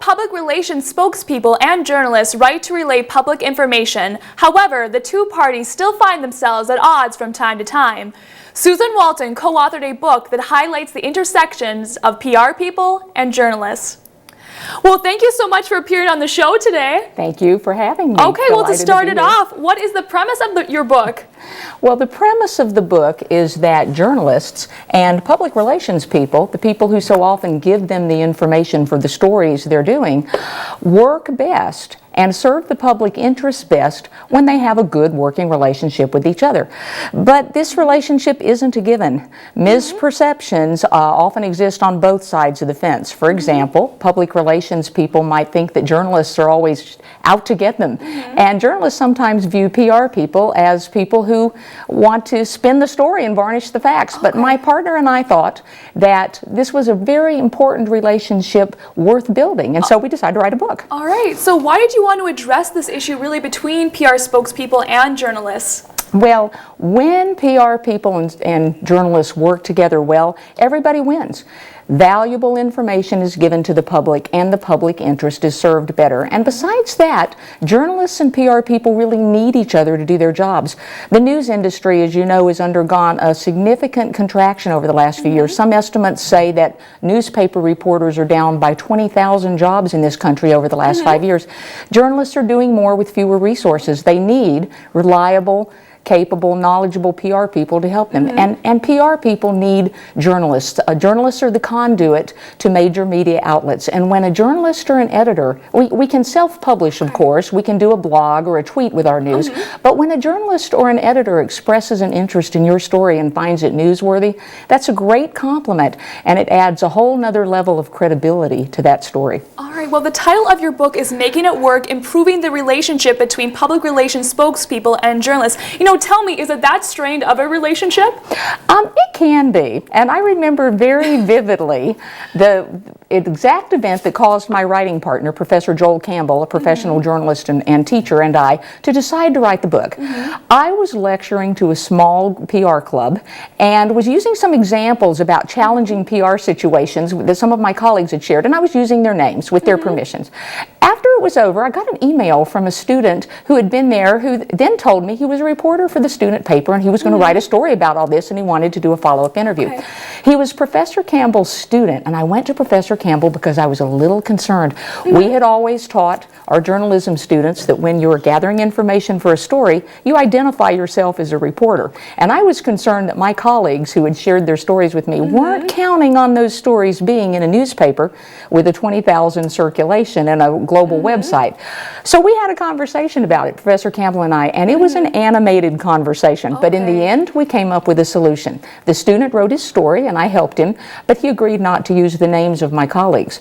public relations spokespeople and journalists write to relay public information. However, the two parties still find themselves at odds from time to time. Susan Walton co-authored a book that highlights the intersections of PR people and journalists. Well, thank you so much for appearing on the show today. Thank you for having me. Okay, well, to start it off, what is the premise of your book? Well, the premise of the book is that journalists and public relations people, the people who so often give them the information for the stories they're doing, work best and serve the public interest best when they have a good working relationship with each other. But this relationship isn't a given. Misperceptions often exist on both sides of the fence. For example, public relations people might think that journalists are always out to get them. And journalists sometimes view PR people as people who want to spin the story and varnish the facts. But my partner and I thought that this was a very important relationship worth building, and so we decided to write a book. All right, so why did you want to address this issue really between PR spokespeople and journalists? Well, when PR people and journalists work together well, everybody wins. Valuable information is given to the public and the public interest is served better. And besides that, journalists and PR people really need each other to do their jobs. The news industry, as you know, has undergone a significant contraction over the last few years. Some estimates say that newspaper reporters are down by 20,000 jobs in this country over the last 5 years. Journalists are doing more with fewer resources. They need reliable, capable, knowledgeable PR people to help them. And PR people need journalists. Journalists are the conduit to major media outlets. And when a journalist or an editor, we can self-publish, of course, we can do a blog or a tweet with our news, but when a journalist or an editor expresses an interest in your story and finds it newsworthy, that's a great compliment, and it adds a whole nother level of credibility to that story. All right, well, the title of your book is Making It Work, Improving the Relationship Between Public Relations Spokespeople and Journalists. You know, tell me, is it that strained of a relationship? It can be, and I remember very vividly the exact event that caused my writing partner, Professor Joel Campbell, a professional journalist and teacher, and I, to decide to write the book. I was lecturing to a small PR club and was using some examples about challenging PR situations that some of my colleagues had shared, and I was using their names with their permissions. After it was over, I got an email from a student who had been there, who then told me he was a reporter for the student paper and he was going to write a story about all this, and he wanted to do a follow-up interview. He was Professor Campbell's student, and I went to Professor Campbell because I was a little concerned. We had always taught our journalism students that when you're gathering information for a story, you identify yourself as a reporter. And I was concerned that my colleagues who had shared their stories with me weren't counting on those stories being in a newspaper with a 20,000 circulation and a global website. So we had a conversation about it, Professor Campbell and I, and it was an animated conversation. But in the end, we came up with a solution. The student wrote his story and I helped him, but he agreed not to use the names of my colleagues.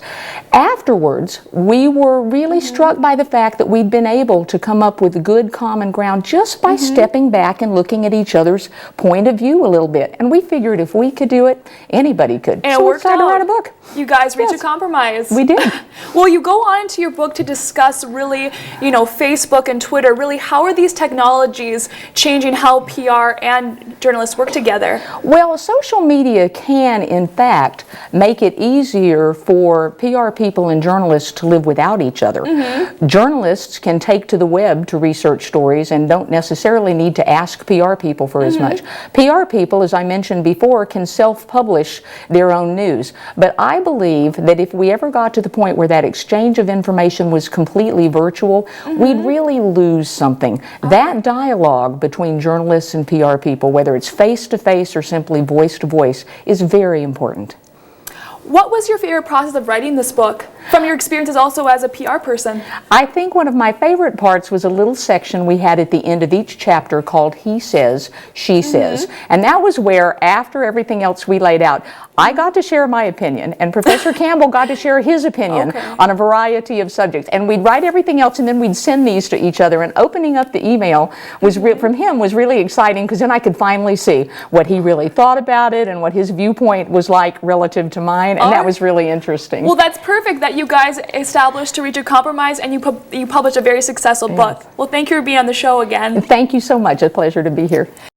Afterwards, we were really struck by the fact that we'd been able to come up with good common ground just by stepping back and looking at each other's point of view a little bit. And we figured if we could do it, anybody could. And so it we decided to write a book. You guys reached a compromise. We did. Well, you go on into your book to discuss really, you know, Facebook and Twitter. Really, how are these technologies changing how PR and journalists work together? Well, social media can, in fact, make it easier for PR people and journalists to live without each other. Journalists can take to the web to research stories and don't necessarily need to ask PR people for as much. PR people, as I mentioned before, can self-publish their own news. But I believe that if we ever got to the point where that exchange of information was completely virtual, we'd really lose something. That dialogue between journalists and PR people, whether it's face-to-face or simply voice-to-voice, is very important. What was your favorite process of writing this book, from your experiences also as a PR person? I think one of my favorite parts was a little section we had at the end of each chapter called He Says, She Says. And that was where, after everything else we laid out, I got to share my opinion, and Professor Campbell got to share his opinion on a variety of subjects. And we'd write everything else, and then we'd send these to each other. And opening up the email was from him was really exciting, because then I could finally see what he really thought about it and what his viewpoint was like relative to mine, and that was really interesting. Well, that's perfect that you guys established to reach a compromise, and you published a very successful book. Well, thank you for being on the show again. Thank you so much. A pleasure to be here.